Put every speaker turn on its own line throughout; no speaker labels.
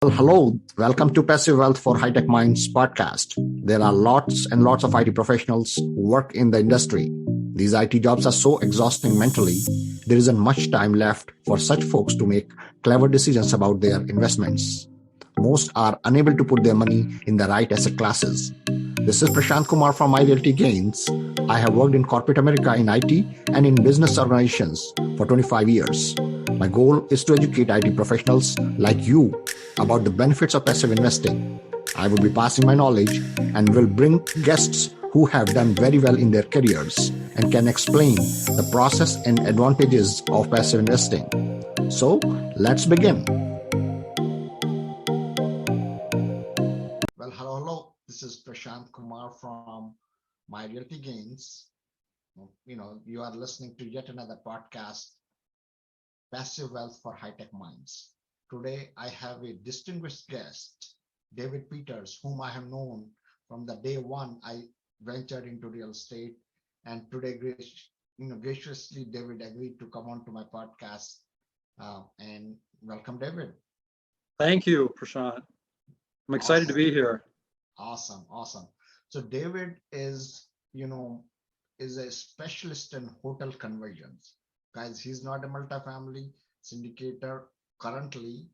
Well, hello. Welcome to Passive Wealth for High Tech Minds podcast. There are lots and lots of IT professionals who work in the industry. These IT jobs are so exhausting mentally, there isn't much time left for such folks to make clever decisions about their investments. Most are unable to put their money in the right asset classes. This is Prashant Kumar from My Realty Gains. I have worked in corporate America in IT and in business organizations for 25 years. My goal is to educate IT professionals like you about the benefits of passive investing. I will be passing my knowledge and will bring guests who have done very well in their careers and can explain the process and advantages of passive investing. So, let's begin. Well, hello. This is Prashant Kumar from My Realty Gains. You are listening to yet another podcast, Passive Wealth for High Tech Minds. Today, I have a distinguished guest, David Peters, whom I have known from the day one I ventured into real estate. And today, graciously, David agreed to come on to my podcast. And welcome, David.
Thank you, Prashant. I'm excited to be here.
Awesome. So David is a specialist in hotel conversions. Guys, he's not a multifamily syndicator currently.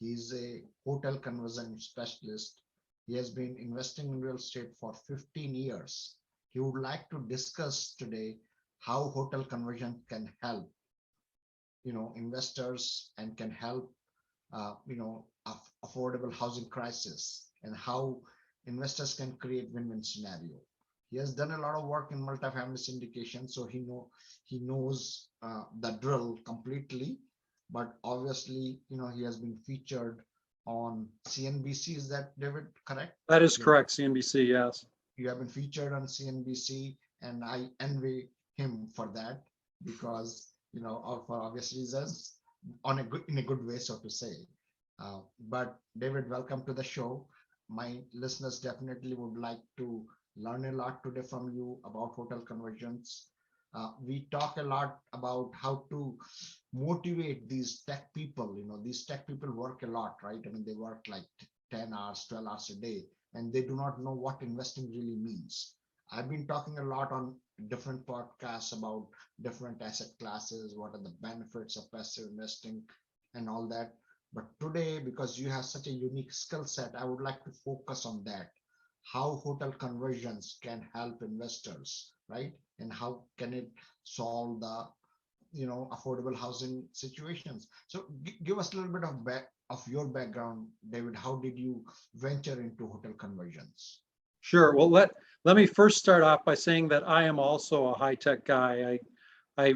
He's a hotel conversion specialist. He has been investing in real estate for 15 years. He would like to discuss today how hotel conversion can help, investors and can help, affordable housing crisis and how investors can create win-win scenario. He has done a lot of work in multifamily syndication, so he knows the drill completely. But obviously, he has been featured on CNBC. Is that, David, correct?
That is correct, CNBC, yes.
You have been featured on CNBC, and I envy him for that because, for obvious reasons, in a good way, so to say. But David, welcome to the show. My listeners definitely would like to learn a lot today from you about hotel conversions. We talk a lot about how to motivate these tech people. These tech people work a lot, right? I mean, they work like 10 hours, 12 hours a day, and they do not know what investing really means. I've been talking a lot on different podcasts about different asset classes, what are the benefits of passive investing and all that. But today, because you have such a unique skill set, I would like to focus on that. How hotel conversions can help investors, right? And how can it solve the, affordable housing situations? So give us a little bit of your background, David. How did you venture into hotel conversions?
Sure. Well, let me first start off by saying that I am also a high-tech guy. I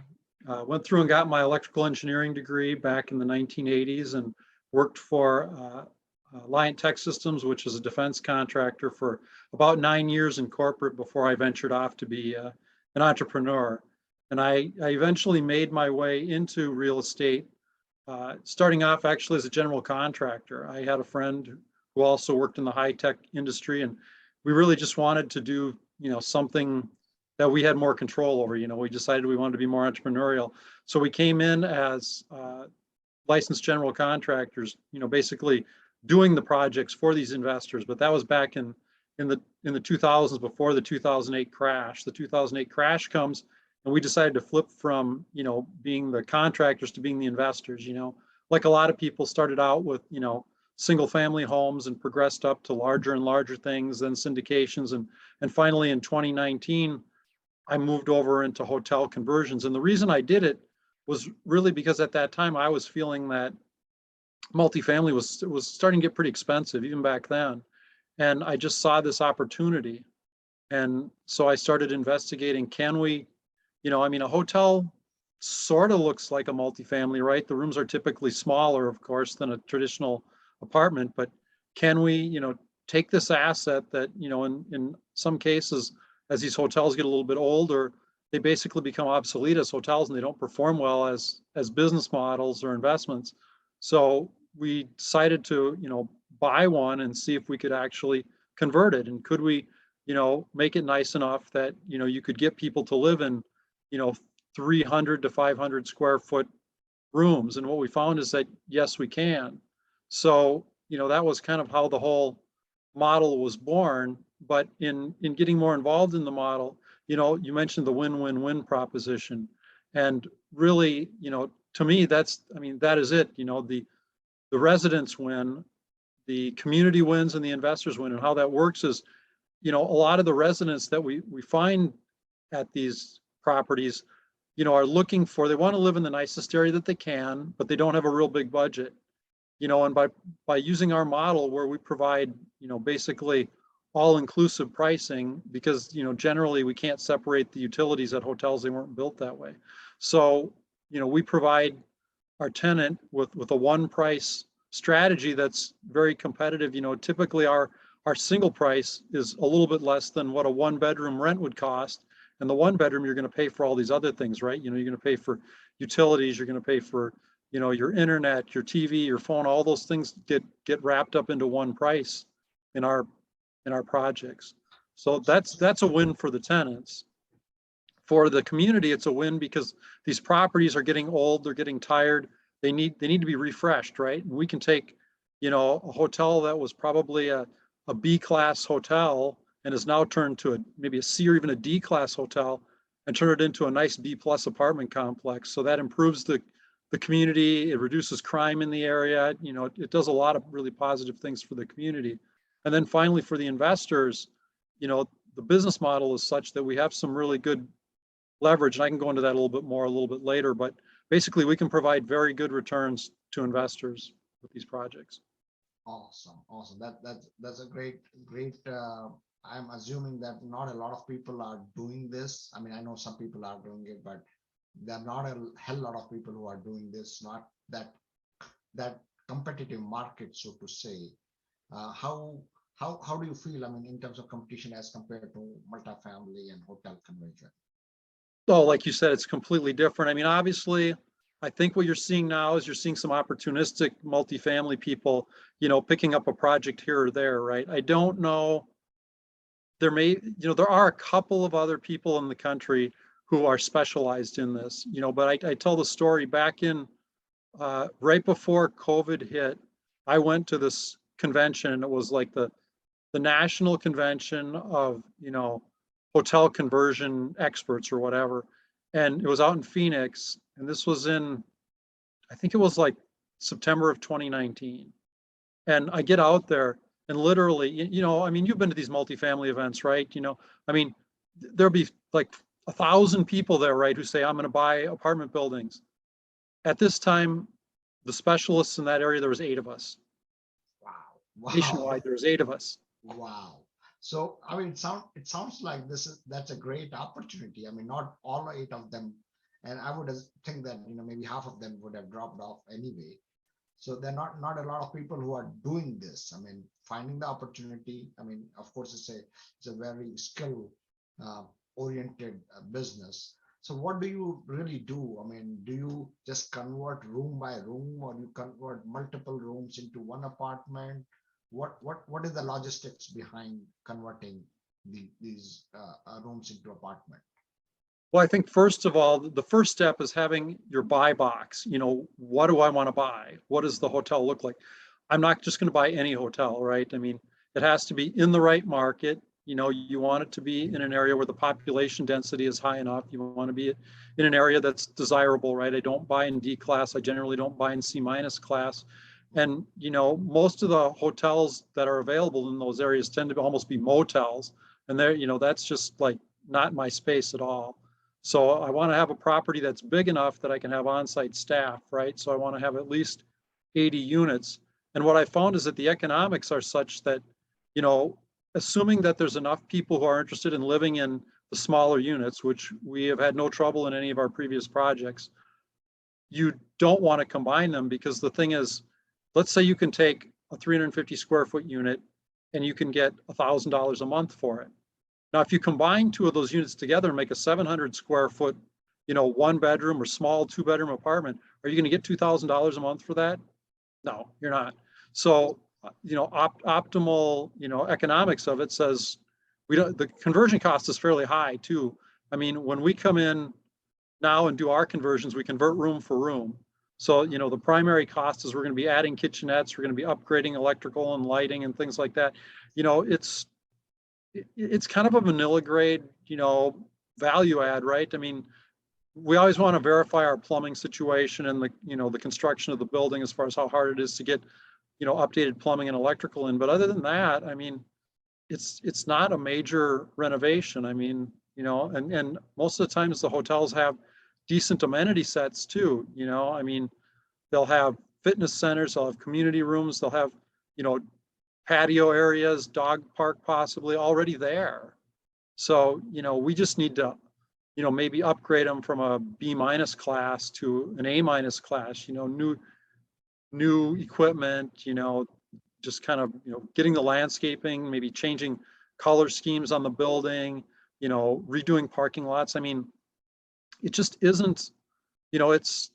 went through and got my electrical engineering degree back in the 1980s and worked for Alliant Tech Systems, which is a defense contractor, for about 9 years in corporate before I ventured off to be an entrepreneur. And I eventually made my way into real estate, starting off actually as a general contractor. I had a friend who also worked in the high-tech industry, and we really just wanted to do, something that we had more control over. We decided we wanted to be more entrepreneurial. So we came in as licensed general contractors, basically doing the projects for these investors. But that was back in the 2000s, before the 2008 crash. The 2008 crash comes, and we decided to flip from being the contractors to being the investors. Like a lot of people started out with single family homes and progressed up to larger and larger things, then syndications, and finally in 2019 I moved over into hotel conversions. And the reason I did it was really because at that time I was feeling that multifamily was starting to get pretty expensive even back then. And I just saw this opportunity. And so I started investigating, can we, a hotel sort of looks like a multifamily, right? The rooms are typically smaller, of course, than a traditional apartment, but can we, take this asset that, in some cases, as these hotels get a little bit older, they basically become obsolete as hotels and they don't perform well as business models or investments. So we decided to, buy one and see if we could actually convert it. And could we, make it nice enough that, you could get people to live in, 300 to 500 square foot rooms. And what we found is that, yes, we can. So that was kind of how the whole model was born. But in getting more involved in the model, you mentioned the win-win-win proposition. And really, to me, that is it. The residents win, the community wins, and the investors win. And how that works is, a lot of the residents that we find at these properties, are looking for, they want to live in the nicest area that they can, but they don't have a real big budget. And by using our model where we provide, basically all-inclusive pricing, because, generally we can't separate the utilities at hotels. They weren't built that way. So, we provide our tenant with a one price strategy that's very competitive. Typically our single price is a little bit less than what a one bedroom rent would cost. And the one bedroom, you're going to pay for all these other things, right? You're going to pay for utilities, you're going to pay for, your internet, your TV, your phone, all those things get wrapped up into one price in our projects. So that's a win for the tenants. For the community, it's a win because these properties are getting old, they're getting tired, they need to be refreshed, right? And we can take, a hotel that was probably a B-class hotel and is now turned to maybe a C or even a D-class hotel and turn it into a nice B-plus apartment complex. So that improves the community, it reduces crime in the area, it does a lot of really positive things for the community. And then finally, for the investors, the business model is such that we have some really good leverage, and I can go into that a little bit later, but basically we can provide very good returns to investors with these projects.
Awesome. That's a great. I'm assuming that not a lot of people are doing this. I mean, I know some people are doing it, but there are not a hell lot of people who are doing this. Not that competitive market, so to say. How do you feel? I mean, in terms of competition as compared to multifamily and hotel conversion?
So like you said, it's completely different. I mean, obviously, I think what you're seeing now is you're seeing some opportunistic multifamily people, picking up a project here or there, right? I don't know. There are a couple of other people in the country who are specialized in this, but I tell the story back in right before COVID hit. I went to this convention, and it was like the national convention of, hotel conversion experts or whatever. And it was out in Phoenix. And this was I think it was like September of 2019. And I get out there and literally, you've been to these multifamily events, right? There'll be like 1,000 people there, right, who say, I'm going to buy apartment buildings. At this time, the specialists in that area, there was 8 of us.
Wow.
Nationwide, there was 8 of us.
Wow. So I mean, it sounds like that's a great opportunity. I mean, not all 8 of them, and I would think that maybe half of them would have dropped off anyway. So there are not a lot of people who are doing this. I mean, finding the opportunity. I mean, of course, it's a very skill oriented business. So what do you really do? I mean, do you just convert room by room, or you convert multiple rooms into one apartment? What is the logistics behind converting these rooms into apartment?
Well, I think first of all, the first step is having your buy box. What do I want to buy? What does the hotel look like? I'm not just going to buy any hotel, right? I mean, it has to be in the right market. You want it to be in an area where the population density is high enough. You want to be in an area that's desirable, right? I don't buy in D class. I generally don't buy in C- class. And, most of the hotels that are available in those areas tend to almost be motels. And that's just like not my space at all. So I want to have a property that's big enough that I can have on-site staff, right? So I want to have at least 80 units. And what I found is that the economics are such that, assuming that there's enough people who are interested in living in the smaller units, which we have had no trouble in any of our previous projects, you don't want to combine them, because the thing is, let's say you can take a 350 square foot unit and you can get $1,000 a month for it. Now, if you combine 2 of those units together and make a 700 square foot, 1 bedroom or small 2-bedroom apartment, are you going to get $2,000 a month for that? No, you're not. So, optimal, economics of it says the conversion cost is fairly high too. I mean, when we come in now and do our conversions, we convert room for room. So, the primary cost is we're going to be adding kitchenettes, we're going to be upgrading electrical and lighting and things like that. It's kind of a vanilla grade, value add, right? I mean, we always want to verify our plumbing situation and the construction of the building as far as how hard it is to get, updated plumbing and electrical in. But other than that, I mean, it's not a major renovation. I mean, and most of the times the hotels have decent amenity sets too, I mean, they'll have fitness centers, they'll have community rooms, they'll have, patio areas, dog park possibly already there. So, we just need to, maybe upgrade them from a B- class to an A- class, new equipment, just kind of, getting the landscaping, maybe changing color schemes on the building, redoing parking lots. I mean, it just isn't, it's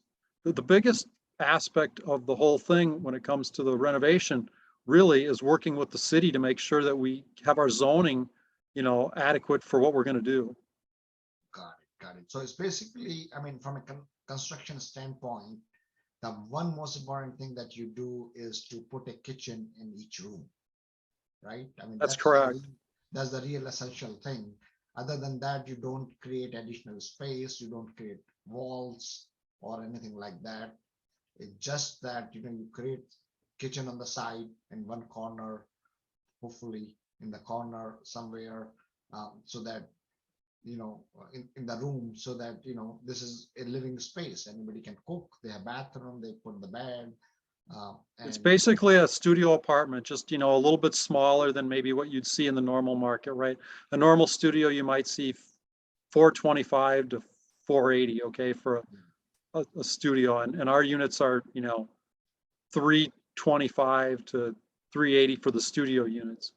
the biggest aspect of the whole thing when it comes to the renovation really is working with the city to make sure that we have our zoning, adequate for what we're going to do.
Got it. So it's basically, I mean, from a construction standpoint, the one most important thing that you do is to put a kitchen in each room, right? I mean,
That's correct.
That's the real essential thing. Other than that, you don't create additional space, you don't create walls or anything like that. It's just that, you create kitchen on the side in one corner, hopefully in the corner somewhere, so that, in the room, so that, this is a living space. Anybody can cook, they have bathroom, they put the bed.
It's
And
basically a studio apartment, just, a little bit smaller than maybe what you'd see in the normal market, right? A normal studio, you might see 425 to 480, okay, for a studio. And our units are, 325 to 380 for the studio units.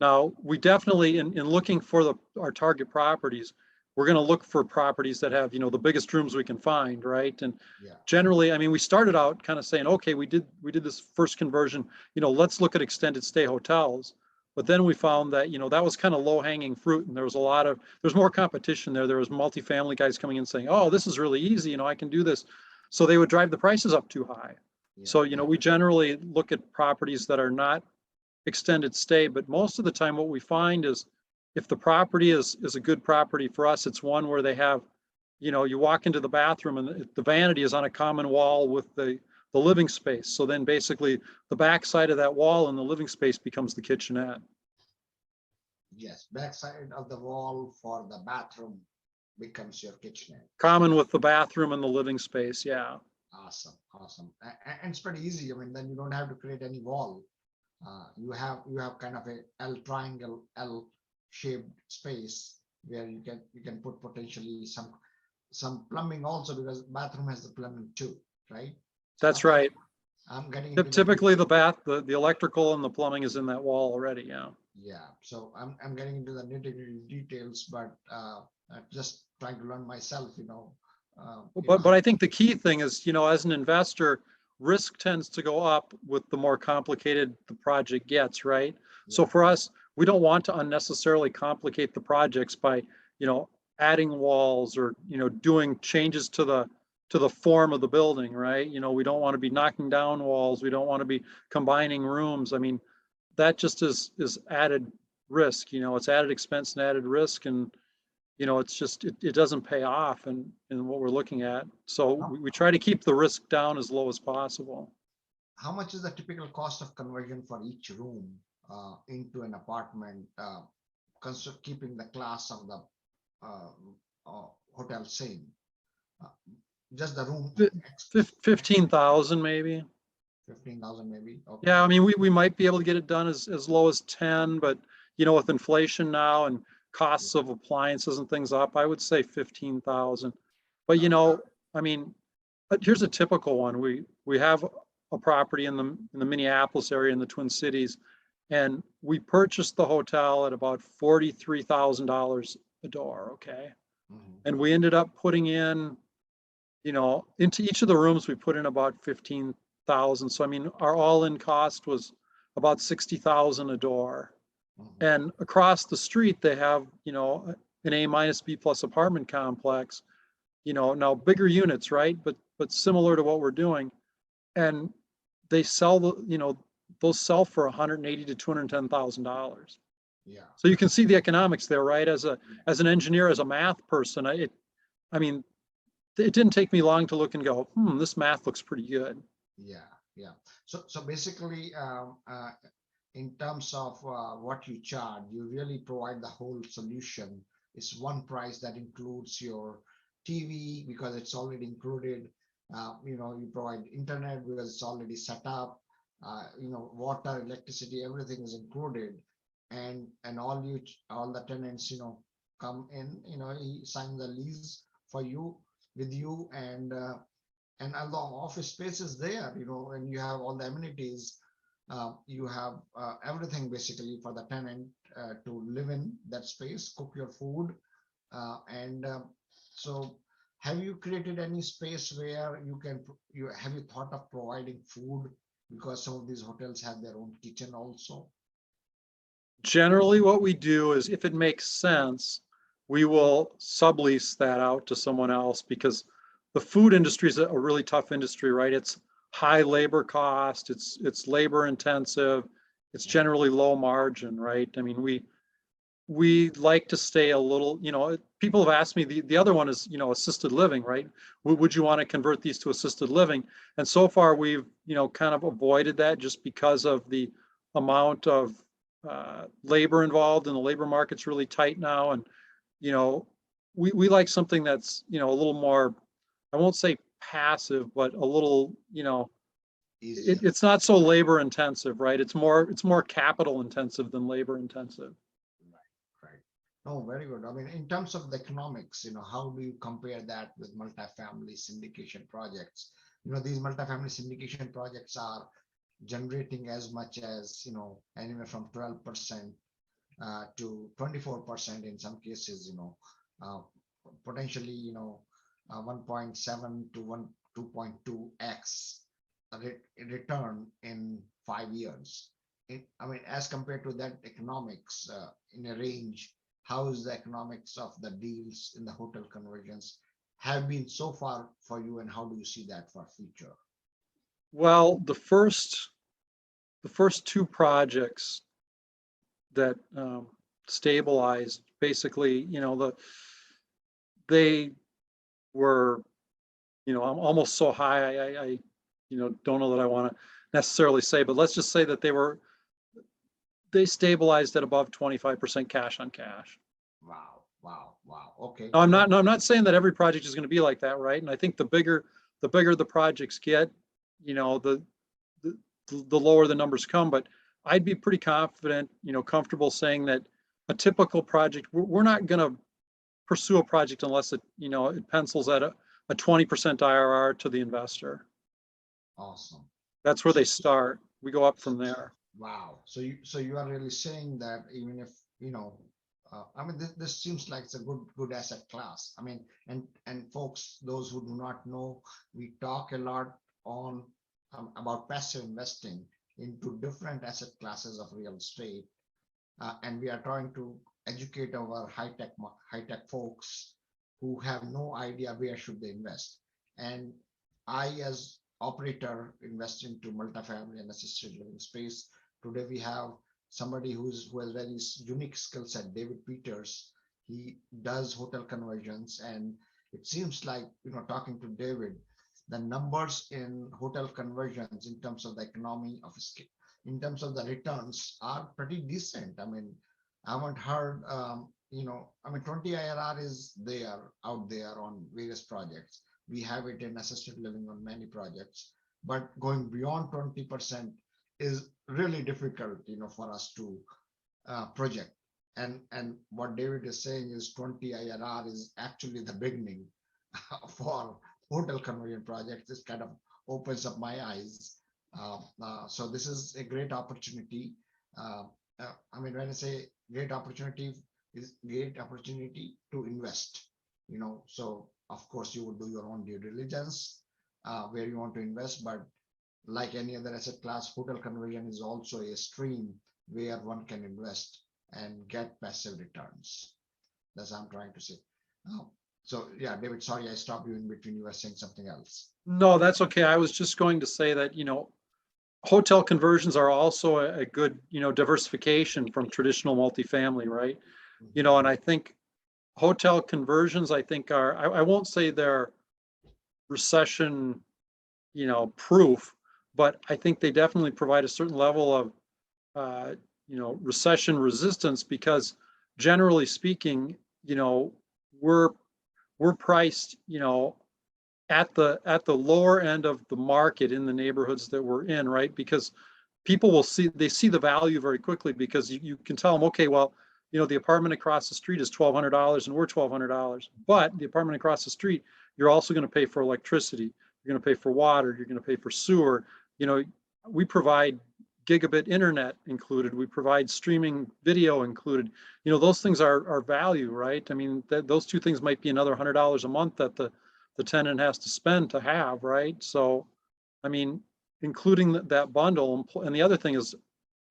Now, we definitely, in looking for our target properties, we're going to look for properties that have, the biggest rooms we can find, right? And
yeah,
generally, I mean, we started out kind of saying, okay, we did this first conversion, let's look at extended stay hotels. But then we found that, that was kind of low hanging fruit, and there's more competition there. There was multifamily guys coming in saying, oh, this is really easy, I can do this. So they would drive the prices up too high. So, we generally look at properties that are not extended stay, but most of the time what we find is if the property is a good property for us, it's one where they have, you walk into the bathroom and the vanity is on a common wall with the living space. So then basically the back side of that wall and the living space becomes the kitchenette.
yes, backside of the wall for the bathroom becomes your kitchenette.
Common with the bathroom and the living space, yeah.
Awesome. And it's pretty easy. I mean, then you don't have to create any wall. You have kind of a L triangle, L shaped space where you can put potentially some plumbing also, because bathroom has the plumbing too, right? So
That's right.
I'm getting into
Typically the electrical and the plumbing is in that wall already, yeah.
Yeah, so I'm getting into the nitty-gritty details, but I'm just trying to learn myself,
But I think the key thing is, as an investor, risk tends to go up with the more complicated the project gets, right? So for us, we don't want to unnecessarily complicate the projects by, adding walls or, doing changes to the form of the building, right? We don't want to be knocking down walls. We don't want to be combining rooms. I mean, that just is added risk, it's added expense and added risk. And, it's just, it doesn't pay off in what we're looking at. So we try to keep the risk down as low as possible.
How much is the typical cost of conversion for each room into an apartment, keeping the class of the hotel same? Just the room.
15,000 maybe.
15,000 maybe. Okay.
Yeah, I mean, we might be able to get it done as low as 10, but with inflation now and costs of appliances and things up, I would say 15,000. But I mean, but here's a typical one. We have a property in the Minneapolis area in the Twin Cities, and we purchased the hotel at about $43,000 a door, okay? And we ended up putting in, into each of the rooms we put in about 15,000. So I mean, our all-in cost was about 60,000 a door. And across the street they have, an A- B+ apartment complex, now bigger units, right? But but similar to what we're doing. And they sell those sell for $180,000 to $210,000.
Yeah.
So you can see the economics there, right? As an engineer, as a math person, I mean, it didn't take me long to look and go, this math looks pretty good.
Yeah. Yeah. So basically, in terms of what you charge, you really provide the whole solution. It's one price that includes your TV because it's already included. You provide internet because it's already set up. Water, electricity, everything is included, and all the tenants, come in. He sign the lease for you with you, and all the office space is there. And you have all the amenities. You have everything basically for the tenant to live in that space, cook your food, and so have you created any space where have you thought of providing food, because some of these hotels have their own kitchen also?
Generally, what we do is, if it makes sense, we will sublease that out to someone else, because the food industry is a really tough industry, right? It's high labor cost, it's labor intensive, it's generally low margin, right? I mean, we like to stay a little, people have asked me, the other one is, assisted living, right? Would you want to convert these to assisted living? And so far we've, kind of avoided that, just because of the amount of labor involved, and the labor market's really tight now. And, we like something that's, a little more, I won't say passive, but a little,
Easier.
it's not so labor intensive, right? It's more capital intensive than labor intensive.
Right. Oh, very good. I mean, in terms of the economics, how do you compare that with multifamily syndication projects? These multifamily syndication projects are generating as much as, anywhere from 12% to 24% in some cases, uh, potentially, 1.7 to 2.2x return in 5 years. I mean, as compared to that economics in a range, how is the economics of the deals in the hotel conversions have been so far for you, and how do you see that for future?
Well, the first two projects that stabilized, basically, they were, almost so high. I don't know that I want to necessarily say, but let's just say that they stabilized at above 25% cash on cash.
Wow, wow, wow. Okay.
Now, I'm not saying that every project is going to be like that, right? And I think the bigger the projects get, the lower the numbers come. But I'd be pretty confident, comfortable saying that a typical project, we're not going to pursue a project unless it pencils at a 20% IRR to the investor.
Awesome.
That's where they start. We go up from there.
Wow. So you are really saying that even if, I mean, this seems like it's a good asset class. I mean, and folks, those who do not know, we talk a lot on about passive investing into different asset classes of real estate, and we are trying to educate our high tech folks who have no idea where should they invest. And I, as operator, invest into multifamily and assisted living space. Today we have somebody who has very unique skill set, David Peters. He does hotel conversions, and it seems like, talking to David, the numbers in hotel conversions in terms of the economy of scale, in terms of the returns, are pretty decent. I mean, I haven't heard, I mean, 20 IRR is out there on various projects. We have it in assisted living on many projects, but going beyond 20% is really difficult, for us to project. And what David is saying is 20 IRR is actually the beginning for hotel conversion projects. This kind of opens up my eyes. So this is a great opportunity. I mean, when I say great opportunity, is great opportunity to invest. So of course you will do your own due diligence where you want to invest, but like any other asset class, hotel conversion is also a stream where one can invest and get passive returns. That's what I'm trying to say. So yeah, David, sorry, I stopped you in between. You were saying something else.
No, that's okay. I was just going to say that, hotel conversions are also a good, diversification from traditional multifamily, right?
Mhm.
And I think hotel conversions, I think I won't say they're recession, proof, but I think they definitely provide a certain level of, uh, recession resistance because generally speaking, we're, we're priced, at the lower end of the market in the neighborhoods that we're in, right? Because people they see the value very quickly because you can tell them, okay, well, the apartment across the street is $1,200 and we're $1,200, but the apartment across the street, you're also going to pay for electricity, you're going to pay for water, you're going to pay for sewer. You know, we provide gigabit internet included, we provide streaming video included. Those things are value, right? I mean, those two things might be another $100 a month that the tenant has to spend to have, right? So, I mean, including that bundle, and the other thing is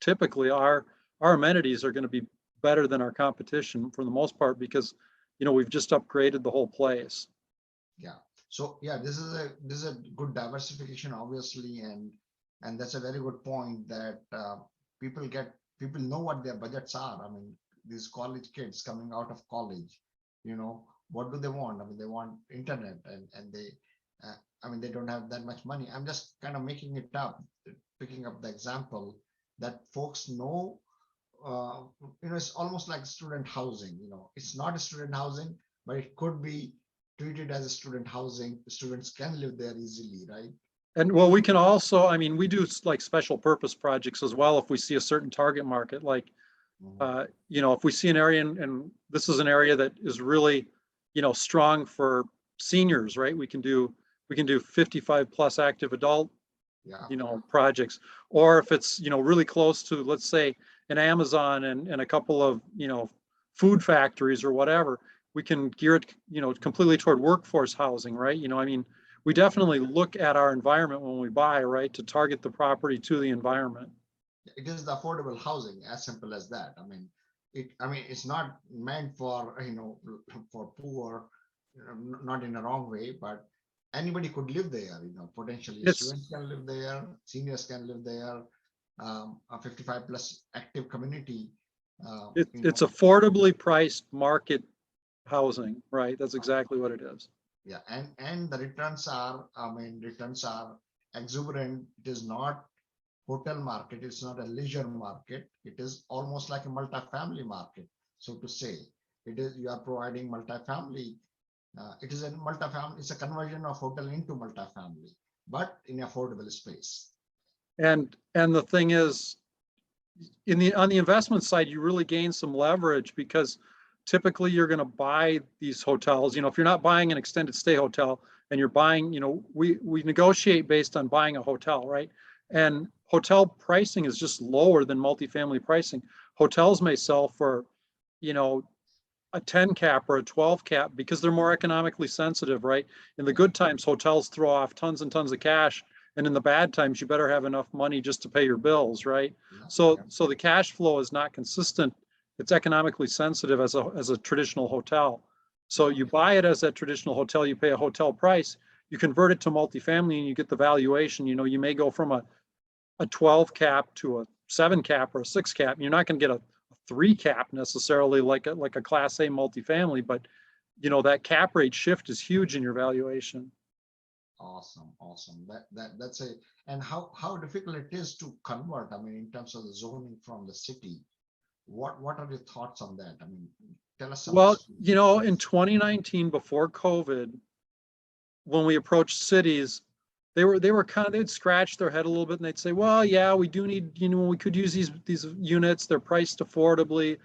typically our amenities are going to be better than our competition for the most part because we've just upgraded the whole place.
Yeah. So yeah, this is a good diversification, obviously, and that's a very good point that people get people know what their budgets are. I mean, these college kids coming out of college, what do they want? I mean, they want internet, and they, uh, I mean, they don't have that much money. I'm just kind of making it up, picking up the example that folks know. uh, it's almost like student housing. It's not a student housing, but it could be treated as a student housing. Students can live there easily, right?
And well, we can also, I mean, we do like special purpose projects as well if we see a certain target market, like
Mhm.
if we see an area and this is an area that is really, strong for seniors, right? We can do 55 plus active adult,
Yeah,
projects. Or if it's, really close to, let's say, an Amazon and a couple of, food factories or whatever, we can gear it, completely toward workforce housing, right? I mean, we definitely look at our environment when we buy, right, to target the property to the environment.
it is the affordable housing, as simple as that. It's not meant for for poor, not in a wrong way, but anybody could live there. Potentially
It's
students can live there, seniors can live there, a 55 plus active community. Uh,
it,
you
it's
know,
affordably priced market housing, right? That's exactly what it is.
yeah, and the returns are exuberant. It is not hotel market. It's not a leisure market. It is almost like a multifamily market, so to say. It is you are providing multifamily. It is a multifamily. It's a conversion of hotel into multifamily, but in affordable space.
And the thing is, on the investment side, you really gain some leverage because typically you're going to buy these hotels. If you're not buying an extended stay hotel and you're buying, we negotiate based on buying a hotel, right? And hotel pricing is just lower than multifamily pricing. Hotels may sell for, you know, a 10 cap or a 12 cap because they're more economically sensitive, right? In the good times, hotels throw off tons and tons of cash. And in the bad times, you better have enough money just to pay your bills, right?
Yeah,
So
yeah.
so the cash flow is not consistent. It's economically sensitive as a traditional hotel. So you buy it as that traditional hotel, you pay a hotel price, you convert it to multifamily and you get the valuation. You may go from a 12 cap to a 7 cap or a 6 cap. You're not going to get a 3 cap necessarily like a class A multifamily, but that cap rate shift is huge in your valuation.
Awesome, awesome. That's a and how difficult it is to convert. I mean, in terms of the zoning from the city. What are your thoughts on that? I mean, tell us some
Well,
experiences.
in 2019 before COVID, when we approached cities, they were kind of, they'd scratch their head a little bit and they'd say, well, yeah, we do need, we could use these units, they're priced affordably,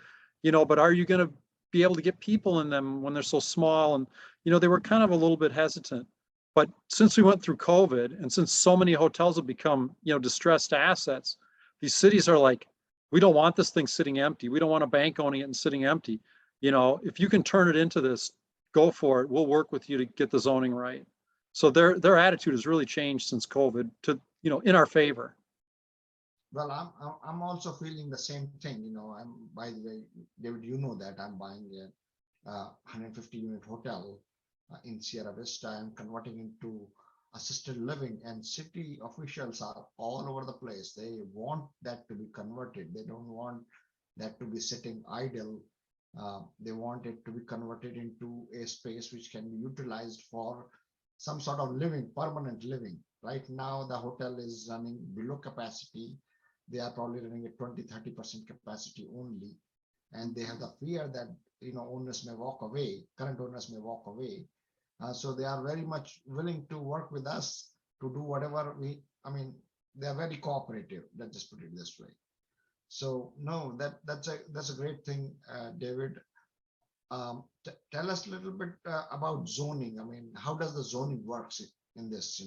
but are you going to be able to get people in them when they're so small? And they were kind of a little bit hesitant. But since we went through COVID and since so many hotels have become, distressed assets, these cities are like, we don't want this thing sitting empty. We don't want a bank owning it and sitting empty. If you can turn it into this, go for it. We'll work with you to get the zoning right. So their attitude has really changed since COVID to, in our favor.
Well, I'm also feeling the same thing. I'm, by the way, David, you know that I'm buying a 150 unit hotel. in Sierra Vista and converting into assisted living, and city officials are all over the place. They want that to be converted. They don't want that to be sitting idle. They want it to be converted into a space which can be utilized for some sort of living, permanent living. Right now, the hotel is running below capacity. They are probably running at 20-30% capacity only. And they have the fear that, owners may walk away, current owners may walk away. So they are very much willing to work with us to do whatever they are very cooperative. Let's just put it this way. So no, that's a great thing, David. Tell us a little bit about zoning. I mean, how does the zoning works in this?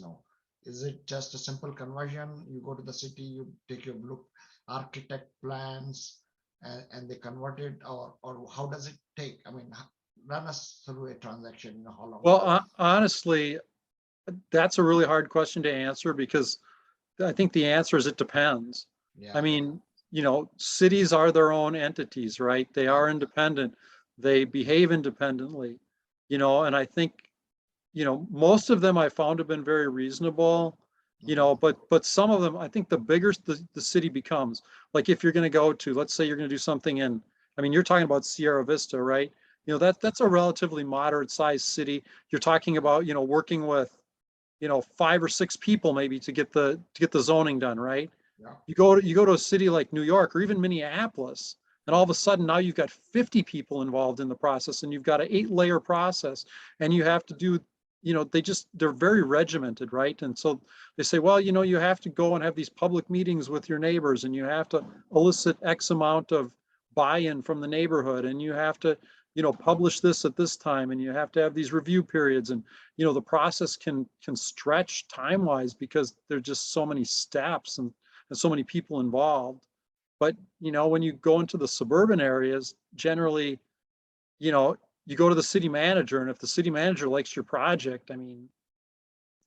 Is it just a simple conversion? You go to the city, you take your look, architect plans, and they convert it, or how does it take? I mean, run us through a transaction. How long?
Well, honestly, that's a really hard question to answer because I think the answer is it depends. I
Yeah.
mean, cities are their own entities, right? They are independent. They behave independently, and I think, most of them I found have been very reasonable, but some of them, I think the bigger the city becomes, like if you're going to go to, let's say you're going to do something in, I mean, you're talking about Sierra Vista, right? That's a relatively moderate sized city. You're talking about, working with, 5 or 6 people maybe to get the zoning done, right?
Yeah.
You go to a city like New York or even Minneapolis, and all of a sudden now you've got 50 people involved in the process, and you've got an 8-layer process, and you have to do, they're very regimented, right? And so they say, well, you have to go and have these public meetings with your neighbors, and you have to elicit X amount of buy-in from the neighborhood, and you have to, publish this at this time, and you have to have these review periods, and the process can stretch time-wise because there's just so many steps and so many people involved. But when you go into the suburban areas, generally, you go to the city manager, and if the city manager likes your project, I mean,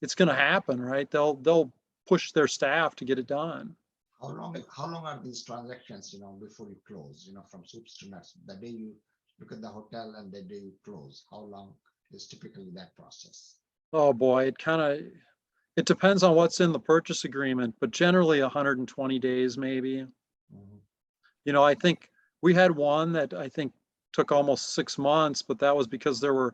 it's going to happen, right? They'll push their staff to get it done.
How long are these transactions, before you close, from soups to nuts, the day you look at the hotel and the day you close, how long is typically that process?
Oh boy, it depends on what's in the purchase agreement, but generally 120 days maybe.
Mhm.
I think we had one that I think took almost 6 months, but that was because there were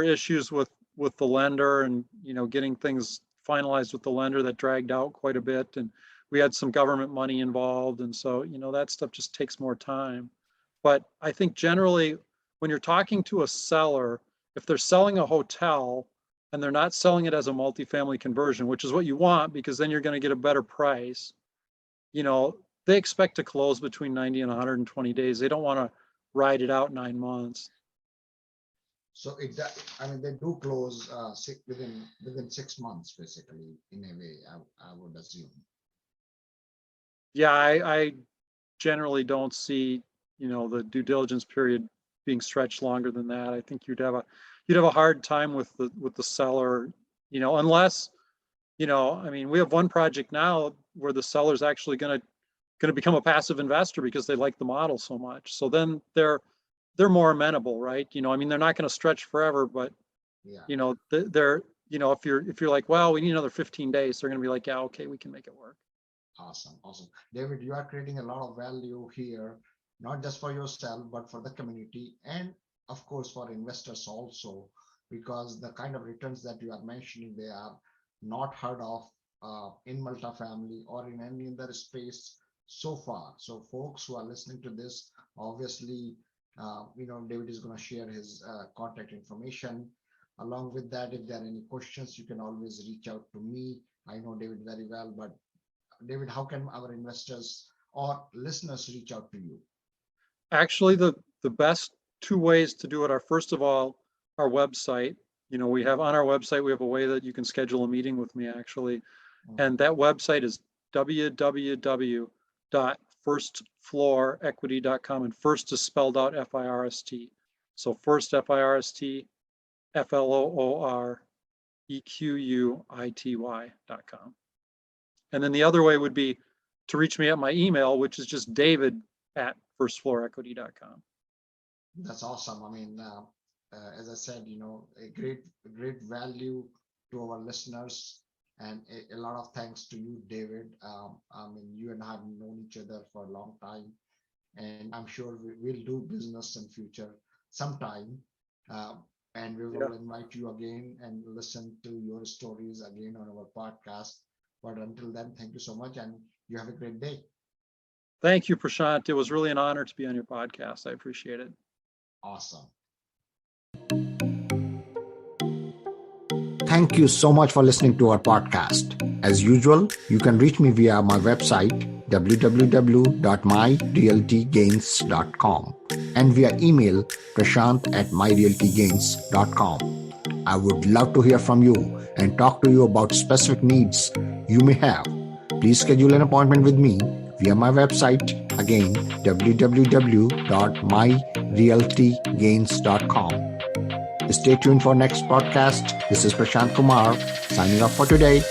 issues with the lender, and getting things finalized with the lender that dragged out quite a bit, and we had some government money involved, and so that stuff just takes more time. But I think generally when you're talking to a seller, if they're selling a hotel and they're not selling it as a multifamily conversion, which is what you want because then you're going to get a better price, you know, they expect to close between 90 and 120 days. They don't want to ride it out 9 months.
So they do close within 6 months, basically, in a way, I would assume.
Yeah, I generally don't see, the due diligence period being stretched longer than that. I think you'd have a hard time with the seller, unless, I mean, we have one project now where the seller's actually going to become a passive investor because they like the model so much. So then they're more amenable, right? I mean, they're not going to stretch forever, but
Yeah.
they're, if you're like, well, we need another 15 days, they're going to be like, yeah, okay, we can make it work.
Awesome. David, you are creating a lot of value here, not just for yourself, but for the community and of course for investors also, because the kind of returns that you are mentioning, they are not heard of in multifamily or in any other space so far. So folks who are listening to this, obviously, David is going to share his contact information. Along with that, if there are any questions, you can always reach out to me. I know David very well, but David, how can our investors or listeners reach out to you?
Actually, the best 2 ways to do it are, first of all, our website. We have on our website, we have a way that you can schedule a meeting with me, actually. And that website is www.firstfloorequity.com, and first is spelled out FIRST. So first FIRST, FLOOREQUITY.com. And then the other way would be to reach me at my email, which is just david@firstfloorequity.com.
That's awesome. I mean, as I said, a great value to our listeners, and a lot of thanks to you, David. I mean, you and I have known each other for a long time, and I'm sure we'll do business in future sometime. Uh, and we
Yeah.
will invite you again and listen to your stories again on our podcast. But until then, thank you so much, and you have a great day.
Thank you, Prashant. It was really an honor to be on your podcast. I appreciate it.
Awesome. Thank you so much for listening to our podcast. As usual, you can reach me via my website www.myrealtygains.com and via email prashant@myrealtygains.com. I would love to hear from you and talk to you about specific needs you may have. Please schedule an appointment with me via my website, again www.myrealtygains.com. Stay tuned for next podcast. This is Prashant Kumar signing off for today.